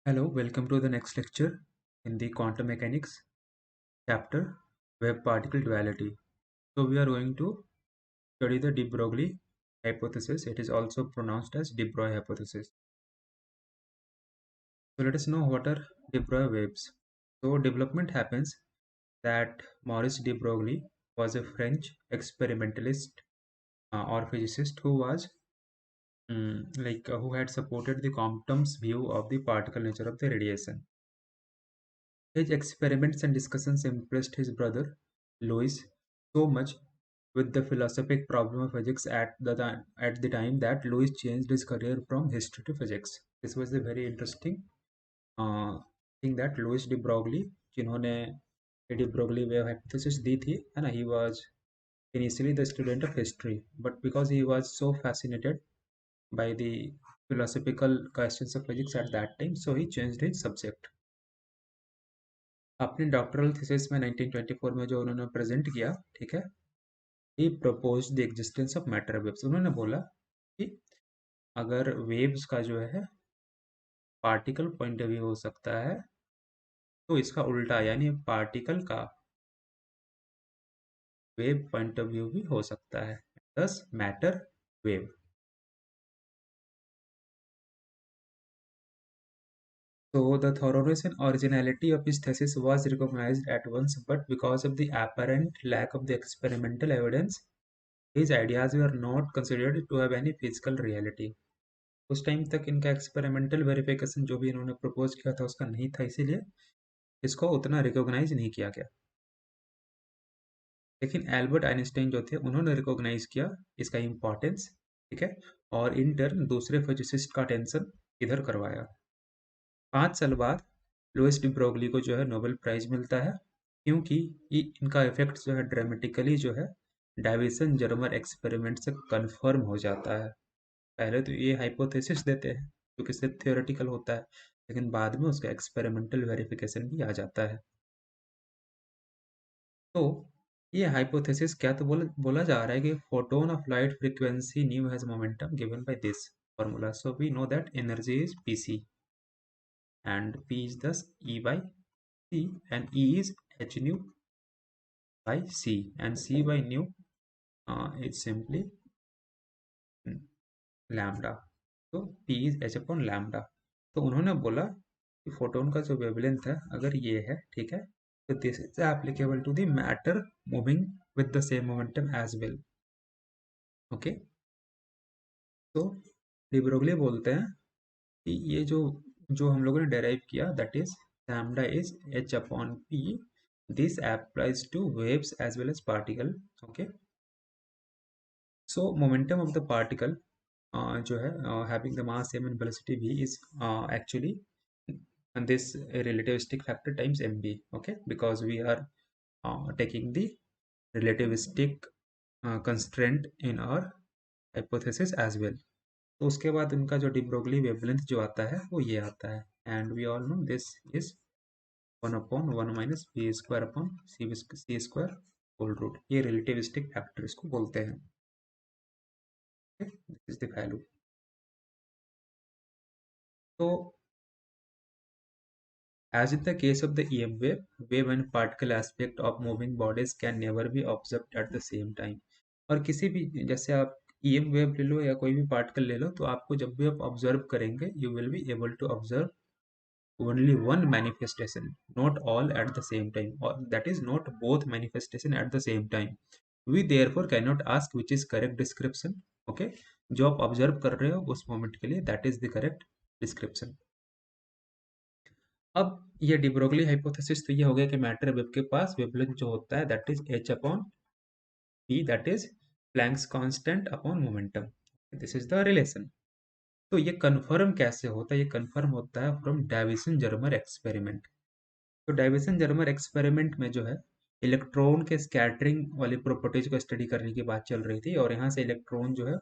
Hello, welcome to the next lecture in the quantum mechanics chapter wave particle duality. So we are going to study the de Broglie hypothesis. It is also pronounced as de Broglie hypothesis. So let us know what are de Broglie waves. So development happens that Maurice de Broglie was a French experimentalist or physicist who was who had supported the Compton's view of the particle nature of the radiation. His experiments and discussions impressed his brother, Louis, so much with the philosophic problem of physics at the time that Louis changed his career from history to physics. This was a very interesting uh, thing that Louis de Broglie, जिन्होंने de Broglie wave hypothesis दी थी, है ना, he was initially the student of history, but because he was so fascinated by the philosophical questions of physics at that time, so he changed his subject. अपने doctoral thesis में 1924 में जो उन्होंने present किया, ठीक है, he propose the existence of matter waves. उन्होंने बोला कि अगर वेव्स का जो है पार्टिकल पॉइंट ऑफ व्यू हो सकता है तो इसका उल्टा यानी पार्टिकल का वेव पॉइंट ऑफ व्यू भी हो सकता है, दस matter wave. So the thoroughness and originality of his thesis was recognized at once, but because of the apparent lack of the experimental evidence, his ideas were not considered to have any physical reality. उस time तक इनका experimental verification जो भी इन्होंने propose किया था उसका नहीं था, इसीलिए इसको उतना रिकॉग्नाइज नहीं किया गया। लेकिन एल्बर्ट आइंस्टाइन जो थे उन्होंने रिकॉग्नाइज किया इसका इम्पोर्टेंस, ठीक है, और इन टर्न दूसरे फिजिसिस्ट का टेंशन इधर करवाया। 5 साल बाद लुइस डी ब्रोगली को जो है नोबेल प्राइज मिलता है, क्योंकि इनका इफेक्ट जो है ड्रामेटिकली जो है डाइविसन जर्मर एक्सपेरिमेंट से कंफर्म हो जाता है। पहले तो ये हाइपोथेसिस देते हैं क्योंकि सिर्फ थियोरेटिकल होता है, लेकिन बाद में उसका एक्सपेरिमेंटल वेरिफिकेशन भी आ जाता है। तो ये हाइपोथेसिस क्या तो बोला जा रहा है कि photon of light frequency new has momentum given by this formula. So we know that energy is Pc and P is thus E by C and E is h nu by C and C by nu is simply lambda. तो P is h upon lambda. तो उन्होंने बोला कि photon का जो wavelength है अगर ये है, ठीक है, तो this is applicable to the matter moving with the same momentum as well. Okay, तो डी ब्रोगली बोलते हैं कि ये जो जो हम लोगों ने डेराइव किया that is lambda is h upon p, this applies to waves as well as particle. Okay, so momentum of the particle जो है having the mass m and velocity v is actually and this relativistic factor times mv. Okay, because we are taking the relativistic constraint in our hypothesis as well. तो उसके बाद उनका जो de Broglie wavelength जो आता है वो ये आता है, and we all know this is 1/1 minus b square upon c square whole root. ये रिलेटिविस्टिक फैक्टर इसको बोलते हैं। This is the value. तो as in the case of the EM wave, wave and particle aspect of moving bodies can never be observed at the same time. और किसी भी, जैसे आप EM वेव ले लो या कोई भी पार्टिकल ले लो, तो आपको जब भी आप ऑब्जर्व करेंगे you will be able to observe only one manifestation, not all at the same time, or that is not both manifestation at the same time. We therefore cannot ask which is correct description. Okay, जो आप observe कर रहे हो उस moment के लिए that is the correct description. अब ये डी ब्रोगली हाइपोथेसिस तो ये हो गया कि मैटर वेव के पास वेवलेंथ जो होता है that is h upon p, that is Planck's constant upon momentum. This is the relation. तो ये कन्फर्म कैसे होता है? ये कन्फर्म होता है फ्रॉम डाइविसन जर्मर एक्सपेरिमेंट। तो डाइविसन जर्मर एक्सपेरिमेंट में जो है इलेक्ट्रॉन के स्कैटरिंग वाली प्रॉपर्टीज को स्टडी करने की बात चल रही थी, और यहाँ से इलेक्ट्रॉन जो है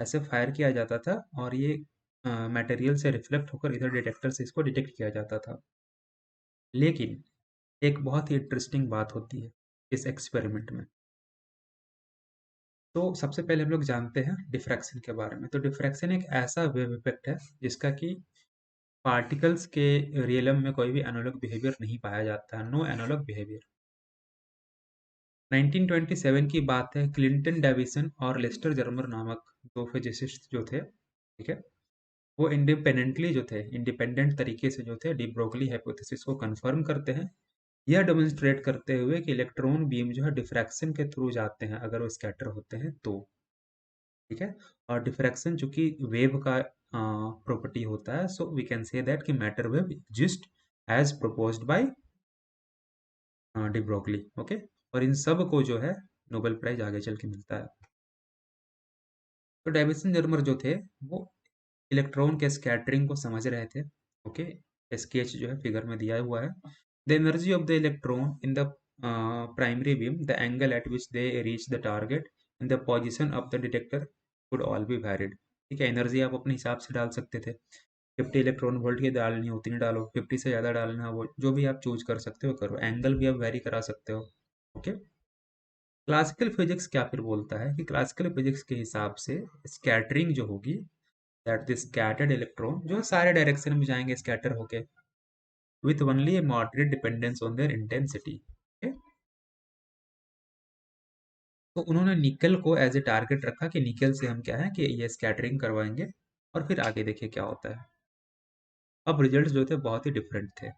ऐसे फायर किया जाता था और ये मटेरियल से रिफ्लेक्ट होकर इधर डिटेक्टर से इसको डिटेक्ट किया जाता था। लेकिन एक बहुत ही इंटरेस्टिंग बात होती है इस एक्सपेरिमेंट में। तो सबसे पहले हम लोग जानते हैं डिफ्रैक्शन के बारे में। तो डिफ्रैक्शन एक ऐसा वेव इफेक्ट है जिसका कि पार्टिकल्स के रियलम में कोई भी एनालॉग बिहेवियर नहीं पाया जाता है, नो एनालॉग बिहेवियर। 1927 की बात है, क्लिंटन डेविसन और लेस्टर जर्मर नामक दो फिजिसिस्ट जो थे, ठीक है, वो इंडिपेंडेंट तरीके से जो थे डी ब्रोगली हाइपोथेसिस को कंफर्म करते हैं, यह डेमोन्स्ट्रेट करते हुए कि इलेक्ट्रॉन बीम जो है डिफ्रैक्शन के थ्रू जाते हैं अगर वो स्कैटर होते हैं तो, ठीक है। और डिफ्रैक्शन चूंकि वेव का प्रॉपर्टी होता है, so we can say that कि matter wave exist as proposed by de Broglie, okay. और इन सब को जो है नोबेल प्राइज आगे चल के मिलता है। तो डेविसन जर्मर जो थे वो इलेक्ट्रॉन के स्कैटरिंग को समझ रहे थे, ओके। स्केच जो है फिगर में दिया हुआ है। The energy of the electron in the primary beam, the angle eight which they reach the target and the position of the detector could all B varied, ठीक है। एनर्जी आप अपने हिसाब से डाल सकते थे, 50 इलेक्ट्रॉन वोल्ट की डालनी हो उतनी डालो, 50 से ज़्यादा डालना हो जो भी आप चूज कर सकते हो करो, एंगल भी आप वेरी करा सकते हो, ओके। क्लासिकल फिजिक्स क्या फिर बोलता है कि क्लासिकल फिजिक्स के हिसाब से स्कैटरिंग जो होगी, दैट द स्कैटर्ड इलेक्ट्रॉन जो सारे डायरेक्शन में जाएंगे स्कैटर होके, with only A moderate dependence on their intensity, तो उन्होंने निकल को एज ए टारगेट रखा कि निकल से हम क्या है कि ये स्कैटरिंग करवाएंगे और फिर आगे देखिए क्या होता है। अब रिजल्ट्स जो थे बहुत ही डिफरेंट थे,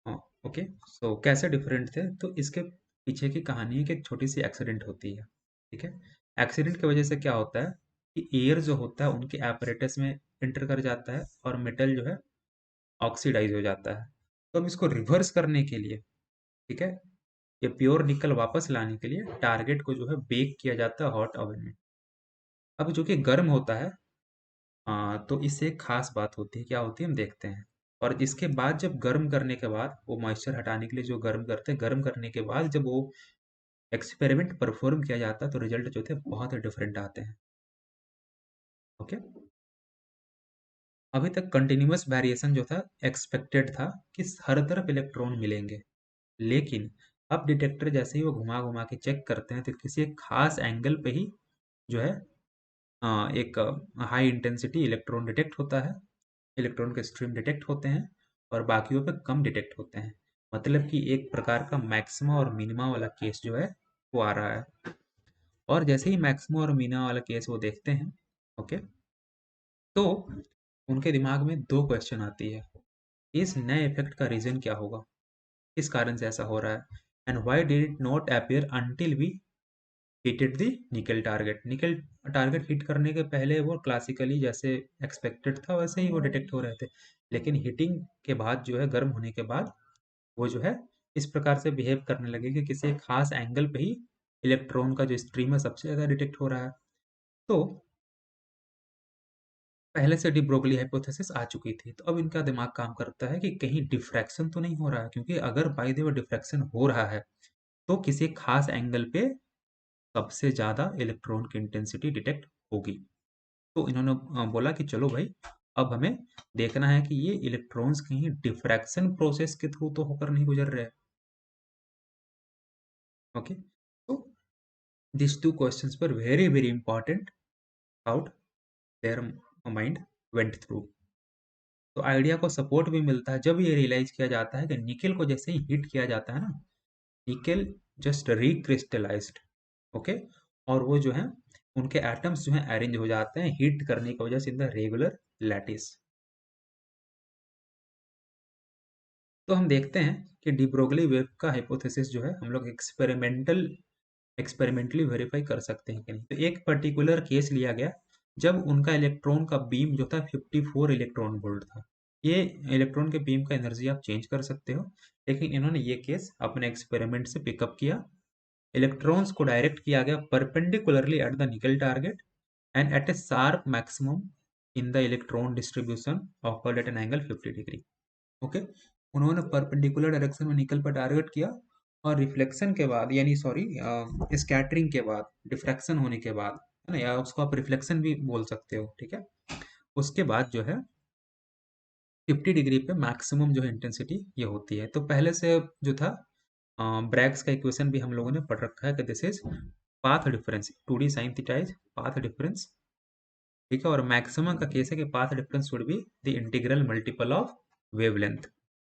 हाँ, ओके। सो कैसे डिफरेंट थे, तो इसके पीछे की कहानी है कि एक छोटी सी एक्सीडेंट होती है, ठीक है। एक्सीडेंट की वजह से क्या होता है कि एयर जो होता है उनके एपरेटस में इंटर कर जाता है और मेटल जो है ऑक्सीडाइज हो जाता है। तो अब इसको रिवर्स करने के लिए, ठीक है, ये प्योर निकल वापस लाने के लिए टारगेट को जो है बेक किया जाता है हॉट ओवन में। अब जो कि गर्म होता है, तो इससे एक खास बात होती है, क्या होती है हम देखते हैं। और इसके बाद जब गर्म करने के बाद वो मॉइस्चर हटाने के लिए जो गर्म करते हैं, गर्म करने के बाद जब वो एक्सपेरिमेंट परफॉर्म किया जाता है तो रिजल्ट जो थे बहुत डिफरेंट आते हैं, ओके। अभी तक कंटिन्यूअस वेरिएशन जो था एक्सपेक्टेड था कि हर तरफ इलेक्ट्रॉन मिलेंगे, लेकिन अब डिटेक्टर जैसे ही वो घुमा घुमा के चेक करते हैं तो किसी एक खास एंगल पे ही जो है एक हाई इंटेंसिटी इलेक्ट्रॉन डिटेक्ट होता है, इलेक्ट्रॉन के स्ट्रीम डिटेक्ट होते हैं और बाकियों पे कम डिटेक्ट होते हैं। मतलब कि एक प्रकार का मैक्सिमा और मिनिमा वाला केस जो है वो आ रहा है। और जैसे ही मैक्सिमा और मिनिमा वाला केस वो देखते हैं, ओके, तो उनके दिमाग में दो क्वेश्चन आती है, इस नए इफेक्ट का रीजन क्या होगा, किस कारण से ऐसा हो रहा है, and why did it not appear until we hitted the nickel target. Nickel target hit करने के पहले वो क्लासिकली जैसे एक्सपेक्टेड था वैसे ही वो डिटेक्ट हो रहे थे, लेकिन हिटिंग के बाद जो है गर्म होने के बाद वो जो है इस प्रकार से बिहेव करने लगे कि किसी एक खास एंगल पे ही इलेक्ट्रॉन का जो स्ट्रीम है सबसे ज़्यादा डिटेक्ट हो रहा है। तो पहले से डी ब्रोगली हाइपोथेसिस आ चुकी थी, तो अब इनका दिमाग काम करता है कि कहीं डिफ्रैक्शन तो नहीं हो रहा है, क्योंकि अगर बाय द वे डिफ्रैक्शन हो रहा है तो किसी खास एंगल पे सबसे ज़्यादा इलेक्ट्रॉन की इंटेंसिटी डिटेक्ट होगी। तो इन्होंने बोला कि चलो भाई, अब हमें देखना है कि ये इलेक्ट्रॉन्स कहीं डिफ्रैक्शन प्रोसेस के थ्रू तो होकर नहीं गुजर रहे हैं, ओके। तो दिस टू क्वेश्चंस पर very very important out their mind went through. तो आइडिया को सपोर्ट भी मिलता है जब ये रियलाइज किया जाता है कि निकेल को जैसे ही हिट किया जाता है ना, निकेल जस्ट रिक्रिस्टलाइज्ड, ओके। और वो जो है उनके एटम्स जो हैं अरेंज हो जाते हैं हीट करने की वजह से इन द रेगुलर लैटिस। तो हम देखते हैं कि डी ब्रोगली वेव का हाइपोथेसिस जो है हम लोग एक्सपेरिमेंटली वेरीफाई कर सकते हैं कि नहीं। तो एक पर्टिकुलर केस लिया गया जब उनका इलेक्ट्रॉन का बीम जो था 54 इलेक्ट्रॉन वोल्ट था। ये इलेक्ट्रॉन के बीम का एनर्जी आप चेंज कर सकते हो, लेकिन इन्होंने ये केस अपने एक्सपेरिमेंट से पिकअप किया। इलेक्ट्रॉन्स को डायरेक्ट किया गया perpendicularly at the nickel target and at a sharp maximum in the electron distribution of at an angle 50 degree, okay. उन्होंने परपेंडिकुलर डायरेक्शन में निकल पर टारगेट किया और रिफ्लेक्शन के बाद, यानी सॉरी स्कैटरिंग के बाद, डिफ्रैक्शन होने के बाद, है ना, या उसको आप रिफ्लेक्शन भी बोल सकते हो, ठीक है। उसके बाद जो है 50 डिग्री पे मैक्सिमम जो है इंटेंसिटी ये होती है। तो पहले से जो था ब्रैग्स का इक्वेशन भी हम लोगों ने पढ़ रखा है कि this is path difference, 2D sine theta is path difference ठीक है। और मैक्सिमम का केस है कि path difference should be the integral multiple of wavelength.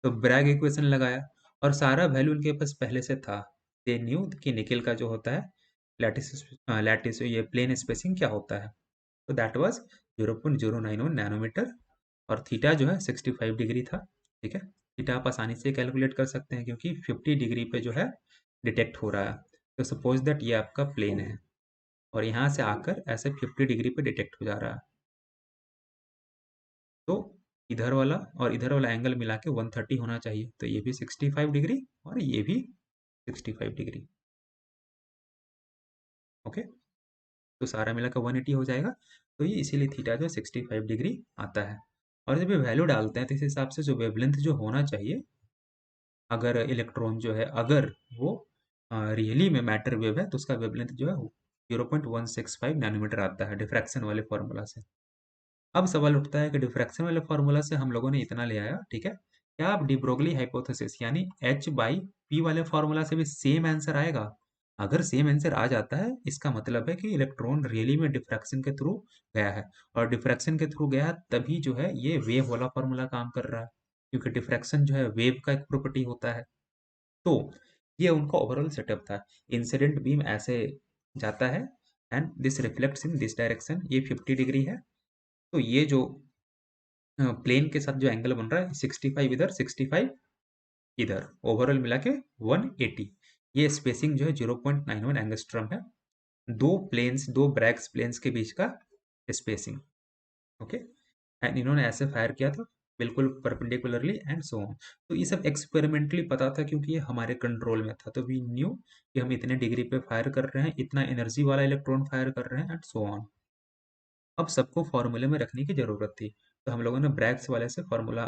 तो ब्रैग इक्वेशन लगाया और सारा वैल्यू उनके पास पहले से था। दे न्यू कि निकेल का जो होता है लैटिस ये प्लेन स्पेसिंग क्या होता है। तो दैट वाज 0.091 नैनोमीटर और थीटा जो है 65 डिग्री था। ठीक है, थीटा आप आसानी से कैलकुलेट कर सकते हैं क्योंकि 50 डिग्री पे जो है डिटेक्ट हो रहा है। तो सपोज दैट ये आपका प्लेन है और यहाँ से आकर ऐसे 50 डिग्री पे डिटेक्ट हो जा रहा है। तो इधर वाला और इधर वाला एंगल मिला के 130 होना चाहिए। तो ये भी 65 डिग्री और ये भी 65 डिग्री। ओके, तो सारा मिला कर 180 हो जाएगा। तो ये इसीलिए थीटा जो 65 डिग्री आता है। और जब ये वैल्यू डालते हैं तो इस हिसाब से जो वेवलेंथ जो होना चाहिए, अगर इलेक्ट्रॉन जो है अगर वो रियली में मैटर वेव है तो उसका वेवलेंथ जो है 0.165 नैनोमीटर आता है डिफ्रैक्शन वाले फॉर्मूला से। अब सवाल उठता है कि डिफ्रैक्शन वाले फॉर्मूला से हम लोगों ने इतना ले आया, ठीक है, क्या आप डी ब्रोगली हाइपोथेसिस यानी h बाई पी वाले फॉर्मूला से भी सेम आंसर आएगा? अगर सेम आंसर आ जाता है इसका मतलब है कि इलेक्ट्रॉन रियली में डिफ्रैक्शन के थ्रू गया है और डिफ्रैक्शन के थ्रू गया है, तभी जो है ये वेव वाला फॉर्मूला काम कर रहा है, क्योंकि डिफ्रैक्शन जो है वेव का एक प्रॉपर्टी होता है। तो ये उनका ओवरऑल सेटअप था। इंसिडेंट बीम ऐसे जाता है and this reflects in this direction, ये 50 डिग्री है। तो ये जो प्लेन के साथ जो एंगल बन रहा है 65 इधर 65 इधर, ओवरऑल मिला के 180। ये स्पेसिंग जो है 0.91 एंगस्ट्रॉम है। दो प्लेन्स, दो ब्रैग्स प्लेन्स के बीच का स्पेसिंग। ओके, एंड इन्होंने ऐसे फायर किया था बिल्कुल परपेंडिकुलरली एंड सो ऑन। तो ये सब एक्सपेरिमेंटली पता था क्योंकि ये हमारे कंट्रोल में था। तो वी न्यू कि हम इतने डिग्री पे फायर कर रहे हैं, इतना एनर्जी वाला इलेक्ट्रॉन फायर कर रहे हैं एंड सो ऑन। अब सबको फॉर्मूले में रखने की जरूरत थी। तो हम लोगों ने ब्रैग्स वाले से फॉर्मूला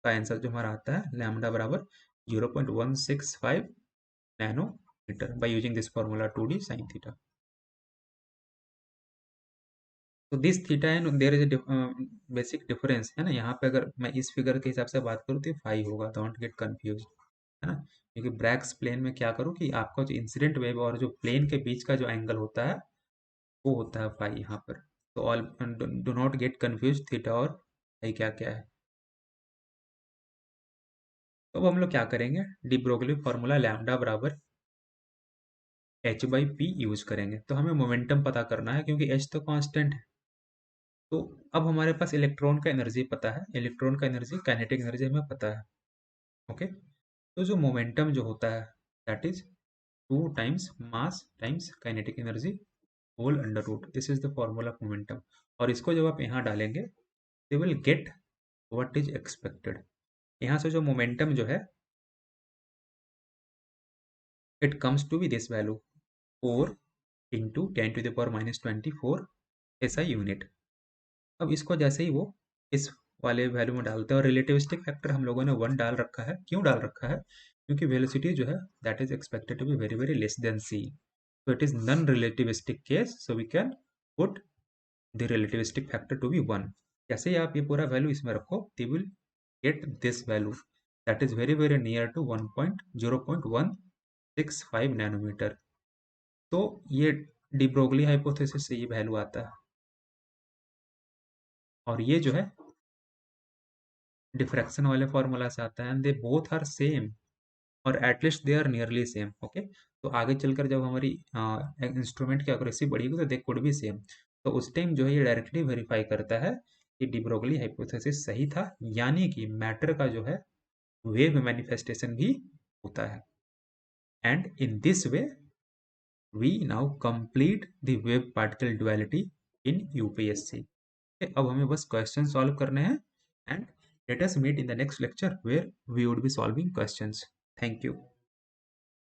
का आंसर जो हमारा आता है लैम्डा बराबर 0.165 nanometre by using this formula 2d sin theta. तो this theta and there is basic difference है ना। यहाँ पे अगर मैं इस फिगर के हिसाब से बात करूँ तो फाई होगा, डोंट गेट कंफ्यूज, है ना। क्योंकि ब्रैग्स प्लेन में क्या करूँ कि आपका जो इंसिडेंट वेव और जो प्लेन के बीच का जो एंगल होता है वो होता है फाई यहाँ पर। तो all do not get confuse theta और फाई क्या क्या है। तो अब हम लोग क्या करेंगे, डी ब्रोगली फॉर्मूला लैम्डा बराबर एच बाई पी यूज करेंगे। तो हमें मोमेंटम पता करना है क्योंकि एच तो कांस्टेंट है। तो अब हमारे पास इलेक्ट्रॉन का एनर्जी पता है, इलेक्ट्रॉन का एनर्जी काइनेटिक एनर्जी हमें पता है। ओके, तो जो मोमेंटम जो होता है that is 2 times mass times kinetic energy whole under root, this is the formula of momentum. और इसको जब आप यहाँ डालेंगे they will get what is expected. यहाँ से जो मोमेंटम जो है it comes to be this value 4 into 10⁻⁻24 ऐसा यूनिट। अब इसको जैसे ही वो इस वाले वैल्यू में डालते हैं और रिलेटिविस्टिक फैक्टर हम लोगों ने 1 डाल रखा है। क्यों डाल रखा है? क्योंकि वेलोसिटी जो है that is expected to be very very less than c। so it is non-relativistic case, so we can put the relativistic factor to be 1। जैसे ही आप ये पूरा वैल्यू इसमें रखो they will get this value that is very very near to 1.0.165 nanometer. तो ये de Broglie hypothesis से ये वैल्यू आता है और ये जो है डिफ्रैक्शन वाले फॉर्मूला से आता है and they both are same और at least they are nearly same. Okay, तो आगे चलकर जब हमारी इंस्ट्रूमेंट की एक्यूरेसी बढ़ेगी तो दे कुड बी सेम। तो उस टाइम जो है ये डायरेक्टली वेरीफाई करता है कि डी ब्रोगली हाइपोथेसिस सही था, यानी कि मैटर का जो है वेव मैनिफेस्टेशन भी होता है। And in this way we now complete the wave particle duality in UPSC. अब हमें बस क्वेश्चन सॉल्व करने हैं and let us meet in the next lecture where we would be solving questions. Thank you.